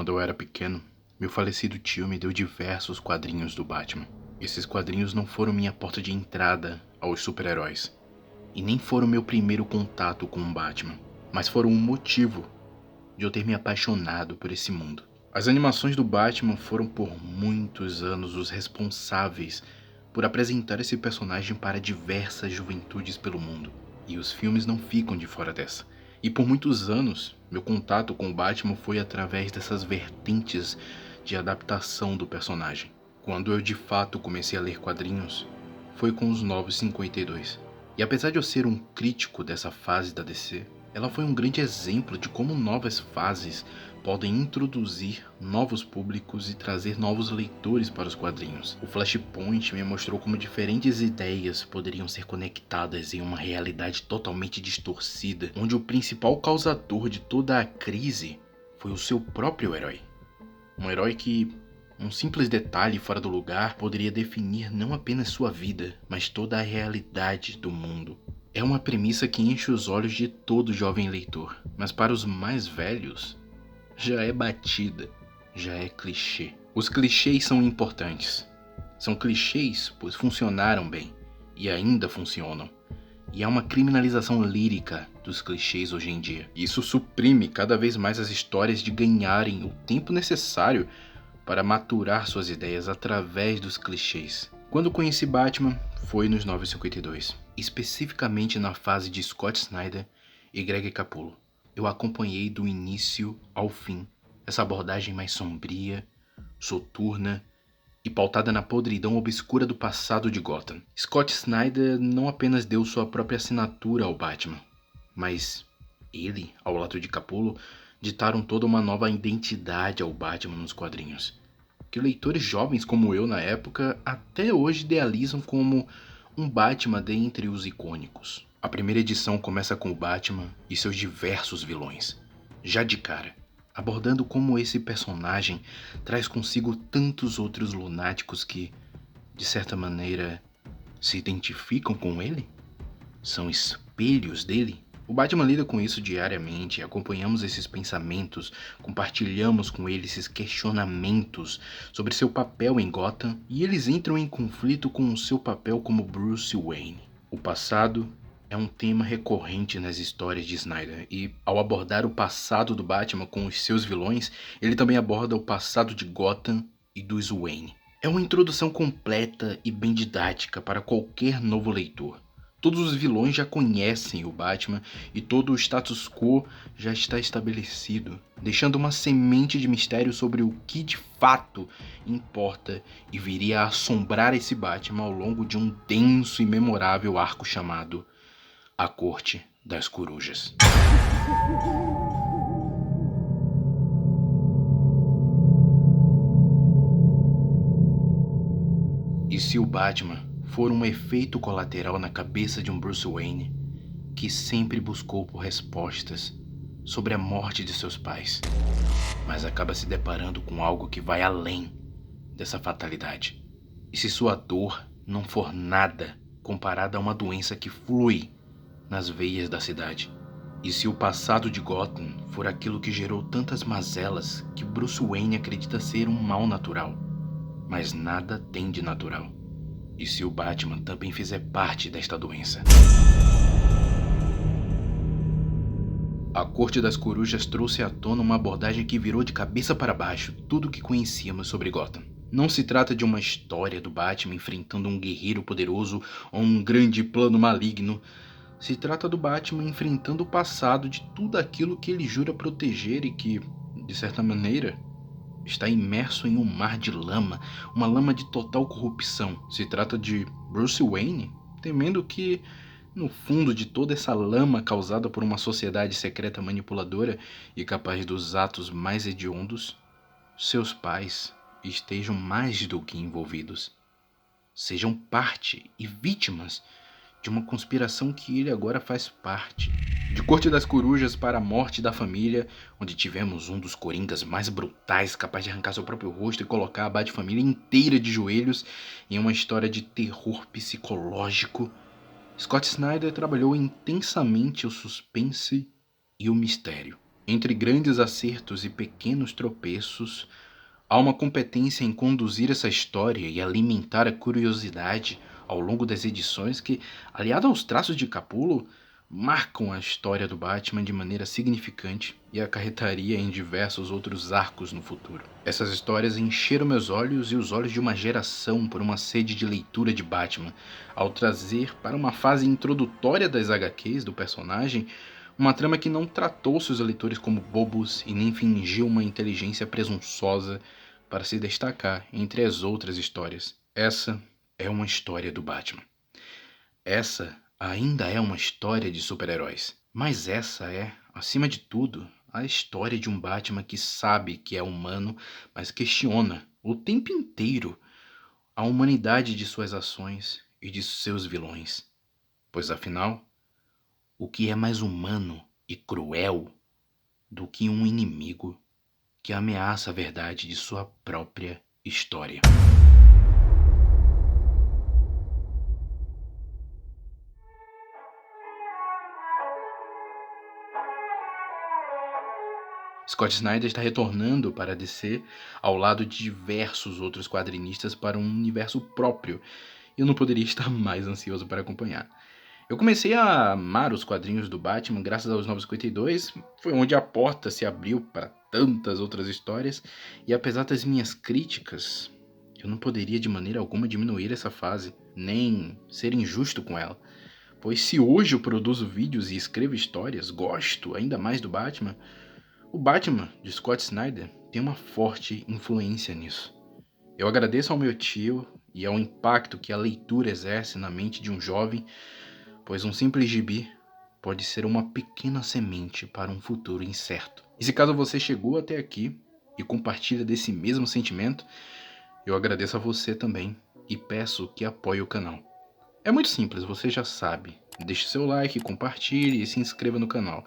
Quando eu era pequeno, meu falecido tio me deu diversos quadrinhos do Batman. Esses quadrinhos não foram minha porta de entrada aos super-heróis, e nem foram meu primeiro contato com o Batman, mas foram um motivo de eu ter me apaixonado por esse mundo. As animações do Batman foram por muitos anos os responsáveis por apresentar esse personagem para diversas juventudes pelo mundo, e os filmes não ficam de fora dessa. E por muitos anos, meu contato com o Batman foi através dessas vertentes de adaptação do personagem. Quando eu de fato comecei a ler quadrinhos, foi com os Novos 52. E apesar de eu ser um crítico dessa fase da DC, ela foi um grande exemplo de como novas fases podem introduzir novos públicos e trazer novos leitores para os quadrinhos. O Flashpoint me mostrou como diferentes ideias poderiam ser conectadas em uma realidade totalmente distorcida, onde o principal causador de toda a crise foi o seu próprio herói. Um herói que um simples detalhe fora do lugar poderia definir não apenas sua vida, mas toda a realidade do mundo. É uma premissa que enche os olhos de todo jovem leitor, mas para os mais velhos, já é batida, já é clichê. Os clichês são importantes. São clichês pois funcionaram bem, e ainda funcionam. E há uma criminalização lírica dos clichês hoje em dia. Isso suprime cada vez mais as histórias de ganharem o tempo necessário para maturar suas ideias através dos clichês. Quando conheci Batman, foi nos 952, especificamente na fase de Scott Snyder e Greg Capullo. Eu acompanhei do início ao fim essa abordagem mais sombria, soturna e pautada na podridão obscura do passado de Gotham. Scott Snyder não apenas deu sua própria assinatura ao Batman, mas ele, ao lado de Capullo, ditaram toda uma nova identidade ao Batman nos quadrinhos, que leitores jovens como eu na época até hoje idealizam como um Batman dentre os icônicos. A primeira edição começa com o Batman e seus diversos vilões, já de cara, abordando como esse personagem traz consigo tantos outros lunáticos que, de certa maneira, se identificam com ele? São espelhos dele? O Batman lida com isso diariamente, acompanhamos esses pensamentos, compartilhamos com ele esses questionamentos sobre seu papel em Gotham e eles entram em conflito com o seu papel como Bruce Wayne. O passado é um tema recorrente nas histórias de Snyder e, ao abordar o passado do Batman com os seus vilões, ele também aborda o passado de Gotham e dos Wayne. É uma introdução completa e bem didática para qualquer novo leitor. Todos os vilões já conhecem o Batman e todo o status quo já está estabelecido, deixando uma semente de mistério sobre o que de fato importa e viria a assombrar esse Batman ao longo de um denso e memorável arco chamado A Corte das Corujas. E se o Batman for um efeito colateral na cabeça de um Bruce Wayne que sempre buscou por respostas sobre a morte de seus pais, mas acaba se deparando com algo que vai além dessa fatalidade? E se sua dor não for nada comparada a uma doença que flui nas veias da cidade? E se o passado de Gotham for aquilo que gerou tantas mazelas que Bruce Wayne acredita ser um mal natural, mas nada tem de natural? E se o Batman também fizer parte desta doença? A Corte das Corujas trouxe à tona uma abordagem que virou de cabeça para baixo tudo o que conhecíamos sobre Gotham. Não se trata de uma história do Batman enfrentando um guerreiro poderoso ou um grande plano maligno. Se trata do Batman enfrentando o passado de tudo aquilo que ele jura proteger e que, de certa maneira, está imerso em um mar de lama, uma lama de total corrupção. Se trata de Bruce Wayne temendo que, no fundo de toda essa lama causada por uma sociedade secreta manipuladora e capaz dos atos mais hediondos, seus pais estejam mais do que envolvidos. Sejam parte e vítimas de uma conspiração que ele agora faz parte. De Corte das Corujas para a Morte da Família, onde tivemos um dos coringas mais brutais, capaz de arrancar seu próprio rosto e colocar a Bat-família inteira de joelhos em uma história de terror psicológico, Scott Snyder trabalhou intensamente o suspense e o mistério. Entre grandes acertos e pequenos tropeços, há uma competência em conduzir essa história e alimentar a curiosidade ao longo das edições que, aliado aos traços de Capullo, marcam a história do Batman de maneira significante e acarretaria em diversos outros arcos no futuro. Essas histórias encheram meus olhos e os olhos de uma geração por uma sede de leitura de Batman, ao trazer para uma fase introdutória das HQs do personagem uma trama que não tratou seus leitores como bobos e nem fingiu uma inteligência presunçosa para se destacar entre as outras histórias. Essa é uma história do Batman. Essa ainda é uma história de super-heróis. Mas essa é, acima de tudo, a história de um Batman que sabe que é humano, mas questiona o tempo inteiro a humanidade de suas ações e de seus vilões. Pois afinal, o que é mais humano e cruel do que um inimigo que ameaça a verdade de sua própria história? Scott Snyder está retornando para DC ao lado de diversos outros quadrinistas para um universo próprio, e eu não poderia estar mais ansioso para acompanhar. Eu comecei a amar os quadrinhos do Batman graças aos 952, foi onde a porta se abriu para tantas outras histórias, e apesar das minhas críticas, eu não poderia de maneira alguma diminuir essa fase, nem ser injusto com ela. Pois se hoje eu produzo vídeos e escrevo histórias, gosto ainda mais do Batman, o Batman de Scott Snyder tem uma forte influência nisso. Eu agradeço ao meu tio e ao impacto que a leitura exerce na mente de um jovem, pois um simples gibi pode ser uma pequena semente para um futuro incerto. E se caso você chegou até aqui e compartilha desse mesmo sentimento, eu agradeço a você também e peço que apoie o canal. É muito simples, você já sabe. Deixe seu like, compartilhe e se inscreva no canal.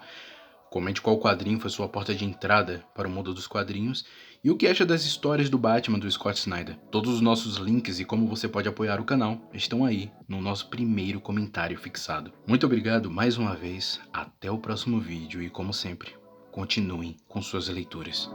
Comente qual quadrinho foi sua porta de entrada para o mundo dos quadrinhos e o que acha das histórias do Batman do Scott Snyder. Todos os nossos links e como você pode apoiar o canal estão aí no nosso primeiro comentário fixado. Muito obrigado mais uma vez, até o próximo vídeo e como sempre, continuem com suas leituras.